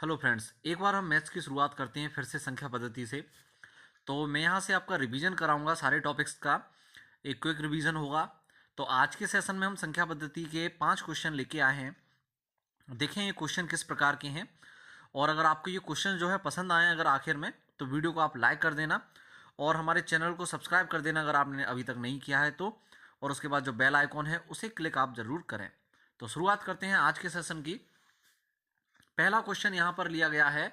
Hello friends, एक बार हम maths की शुरुआत करते हैं फिर से संख्या पद्धति से। तो मैं यहाँ से आपका रिवीजन कराऊंगा सारे टॉपिक्स का। एक क्विक रिवीजन होगा। तो आज के सेशन में हम संख्या पद्धति के 5 क्वेश्चन लेके आए हैं। देखें ये क्वेश्चन किस प्रकार के हैं, और अगर आपको ये क्वेश्चन जो है पसंद आए अगर आखिर में, तो वीडियो को आप लाइक कर देना और हमारे चैनल को सब्सक्राइब कर देना अगर आपने अभी तक नहीं किया है तो। और उसके बाद जो बेल आइकॉन है उसे क्लिक आप जरूर करें। तो शुरुआत करते हैं आज के सेशन की। पहला क्वेश्चन यहां पर लिया गया है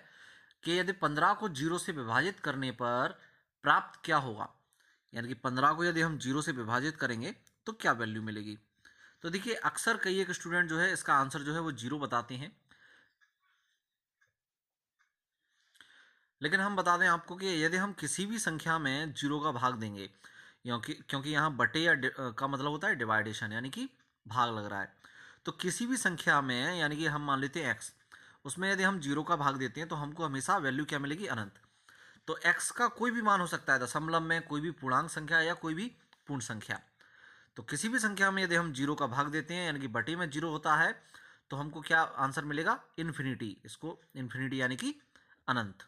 कि यदि 15 को 0 से विभाजित करने पर प्राप्त क्या होगा। यानी कि 15 को यदि हम 0 से विभाजित करेंगे तो क्या वैल्यू मिलेगी। तो देखिए, अक्सर कई एक स्टूडेंट जो है इसका आंसर जो है वो 0 बताते हैं, लेकिन हम बता दें आपको कि यदि हम किसी भी संख्या में 0 का भाग देंगे, क्योंकि यहाँ बटे या का मतलब होता है डिवाइडेशन, यानी कि भाग लग रहा है। तो किसी भी संख्या में, यानी कि हम मान लेते हैं x, उसमें यदि हम 0 का भाग देते हैं तो हमको हमेशा वैल्यू क्या मिलेगी, अनंत। तो x का कोई भी मान हो सकता है, दशमलव में कोई भी पूर्णांक संख्या या कोई भी पूर्ण संख्या। तो किसी भी संख्या में यदि हम 0 का भाग देते हैं, यानी कि बटे में 0 होता है, तो हमको क्या आंसर मिलेगा, इन्फिनिटी। इसको इन्फिनिटी यानी कि अनंत।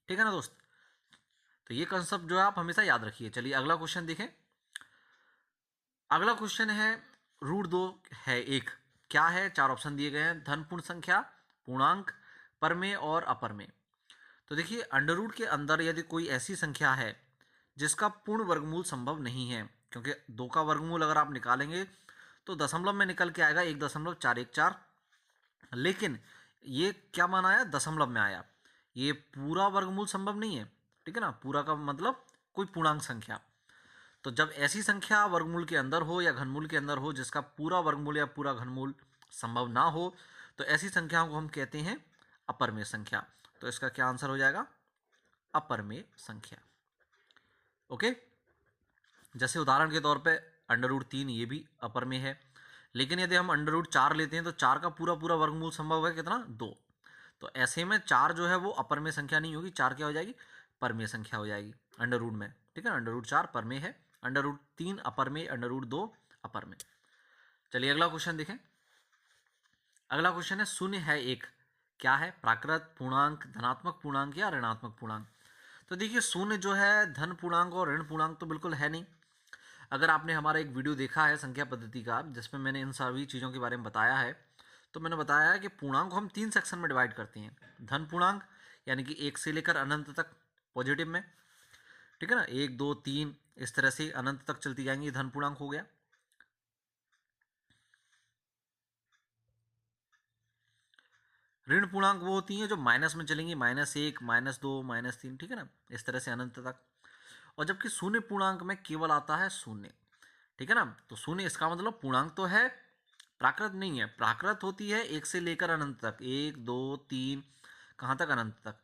ठीक है ना दोस्त। तो ये कंसेप्ट जो है आप हमेशा याद रखिए। चलिए अगला क्वेश्चन देखें। अगला क्वेश्चन है √2 है एक। क्या है, 4 ऑप्शन दिए गए हैं, धन पूर्ण संख्या, पूर्णांक, परमेय और अपरमेय। तो देखिए, अंडर रूट के अंदर यदि कोई ऐसी संख्या है जिसका पूर्ण वर्गमूल संभव नहीं है, क्योंकि 2 का वर्गमूल अगर आप निकालेंगे तो दशमलव में निकल के आएगा 1.414, लेकिन ये क्या मान आया, दशमलव में आया। ये पूरा वर्गमूल संभव नहीं है। ठीक है ना, पूरा का मतलब कोई पूर्णांक संख्या। तो जब ऐसी संख्या वर्गमूल के अंदर हो या घनमूल के अंदर हो जिसका पूरा वर्गमूल या पूरा घनमूल संभव ना हो, तो ऐसी संख्याओं को हम कहते हैं अपरमेय संख्या। तो इसका क्या आंसर हो जाएगा, अपरमेय संख्या। ओके। जैसे उदाहरण के तौर पे √3 ये भी अपरमेय है, लेकिन यदि हम √4 लेते हैं तो 4 का पूरा पूरा वर्गमूल संभव है कितना, 2। तो ऐसे में 4 जो है वो अपरमेय संख्या नहीं होगी, 4 क्या हो जाएगी, परमेय संख्या हो जाएगी अंडर रूट में। ठीक है ना, √4 परमेय है, √3 अपरमेय, √2 अपरमेय। चलिए अगला क्वेश्चन देखें। अगला क्वेश्चन है शून्य है एक। क्या है, प्राकृत, पूर्णांक, धनात्मक पूर्णांक या ऋणात्मक पूर्णांक। तो देखिए, शून्य जो है धन पूर्णांक और ऋण पूर्णांक तो बिल्कुल है नहीं। अगर आपने हमारा एक वीडियो देखा है संख्या पद्धति का, जिसमें मैंने इन सभी चीज़ों के बारे में बताया है, तो मैंने बताया है कि पूर्णांक को हम 3 सेक्शन में डिवाइड करते हैं। धन पूर्णांक यानी कि 1 से लेकर अनंत तक पॉजिटिव में। ठीक है ना, 1 2 3 इस तरह से अनंत तक चलती जाएंगी, धन पूर्णांक हो गया। ऋण पूर्णांक वो होती हैं जो माइनस में चलेंगी, -1 -2 -3। ठीक है ना, इस तरह से अनंत तक। और जबकि शून्य पूर्णांक में केवल आता है शून्य। ठीक है ना, तो शून्य इसका मतलब पूर्णांक तो है, प्राकृत नहीं है। प्राकृत होती है 1 से लेकर अनंत तक, 1 2 3, कहाँ तक, अनंत तक।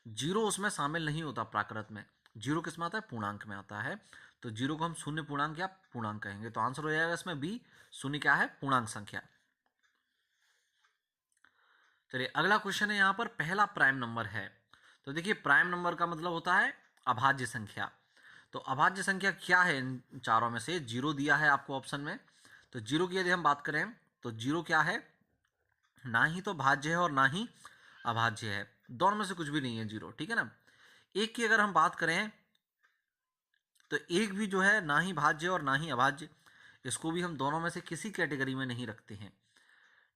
जीरो उसमें शामिल नहीं होता प्राकृत में। जीरो किस में आता है, पूर्णांक में आता है। तो जीरो को हम शून्य पूर्णांक या पूर्णांक कहेंगे। तो आंसर हो जाएगा इसमें बी, शून्य क्या है, पूर्णांक संख्या। चलिए अगला क्वेश्चन है, यहाँ पर पहला प्राइम नंबर है। तो देखिए, प्राइम नंबर का मतलब होता है अभाज्य संख्या। तो अभाज्य संख्या क्या है, इन चारों में से जीरो दिया है आपको ऑप्शन में। तो जीरो की यदि हम बात करें तो जीरो क्या है, ना ही तो भाज्य है और ना ही अभाज्य है, दोनों में से कुछ भी नहीं है जीरो। ठीक है ना। एक की अगर हम बात करें तो एक भी जो है ना ही भाज्य और ना ही अभाज्य, इसको भी हम दोनों में से किसी कैटेगरी में नहीं रखते हैं।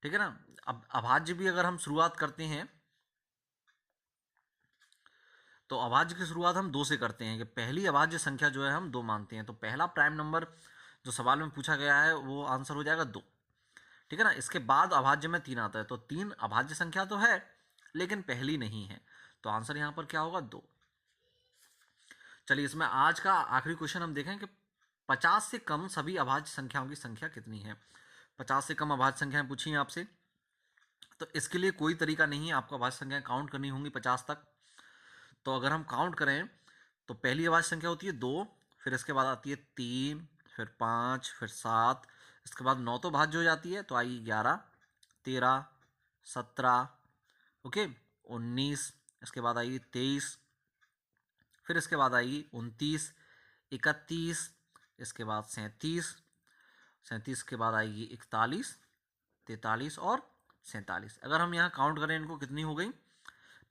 ठीक है ना। अब अभाज्य भी अगर हम शुरुआत करते हैं तो अभाज्य की शुरुआत हम 2 से करते हैं, कि पहली अभाज्य संख्या जो है हम 2 मानते हैं। तो पहला प्राइम नंबर जो सवाल में पूछा गया है वो आंसर हो जाएगा 2। ठीक है ना। इसके बाद अभाज्य में 3 आता है, तो 3 अभाज्य संख्या तो है लेकिन पहली नहीं है। तो आंसर यहां पर क्या होगा, 2। चलिए इसमें आज का आखिरी क्वेश्चन हम देखें कि 50 से कम सभी अभाज्य संख्याओं की संख्या कितनी है। 50 से कम अभाज्य संख्याएं पूछी हैं आपसे, तो इसके लिए कोई तरीका नहीं है, आपको अभाज्य संख्याएं काउंट करनी होंगी 50 तक। तो अगर हम काउंट करें तो पहली अभाज्य संख्या होती है 2, फिर इसके बाद आती है 3, फिर 5, फिर 7, इसके बाद 9 तो भाज्य हो जाती है, तो आएगी 11, 13, 17, ओके, 19, इसके बाद आएगी 23, फिर इसके बाद आएगी 29, 31, इसके बाद 37, 37 के बाद आएगी 41, 43 और 47। अगर हम यहाँ काउंट करें इनको, कितनी हो गई,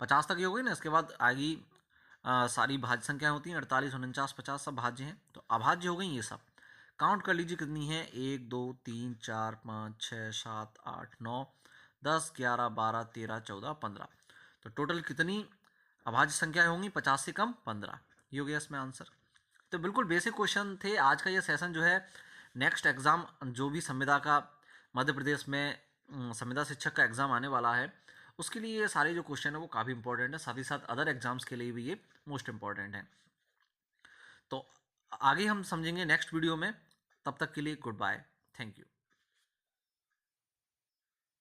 50 तक ही हो गई ना। इसके बाद आगे सारी भाज्य संख्याएं होती हैं, 48, 49, 50 सब भाज्य हैं, तो अभाज्य हो गई ये सब। काउंट कर लीजिए कितनी है, 1 2 3 4 5 6 7 8 9 10 11 12 13 14 15। तो टोटल कितनी अभाज्य संख्याएं होंगी, 50 से कम 15। ये हो गया इसमें आंसर। तो बिल्कुल बेसिक क्वेश्चन थे। आज का ये सेशन जो है, नेक्स्ट एग्ज़ाम जो भी संविदा का मध्य प्रदेश में संविदा शिक्षक का एग्ज़ाम आने वाला है, उसके लिए ये सारे जो क्वेश्चन है वो काफ़ी इंपॉर्टेंट है। साथ ही साथ अदर एग्जाम्स के लिए भी ये मोस्ट इंपॉर्टेंट है। तो आगे हम समझेंगे नेक्स्ट वीडियो में। तब तक के लिए गुड बाय, थैंक यू।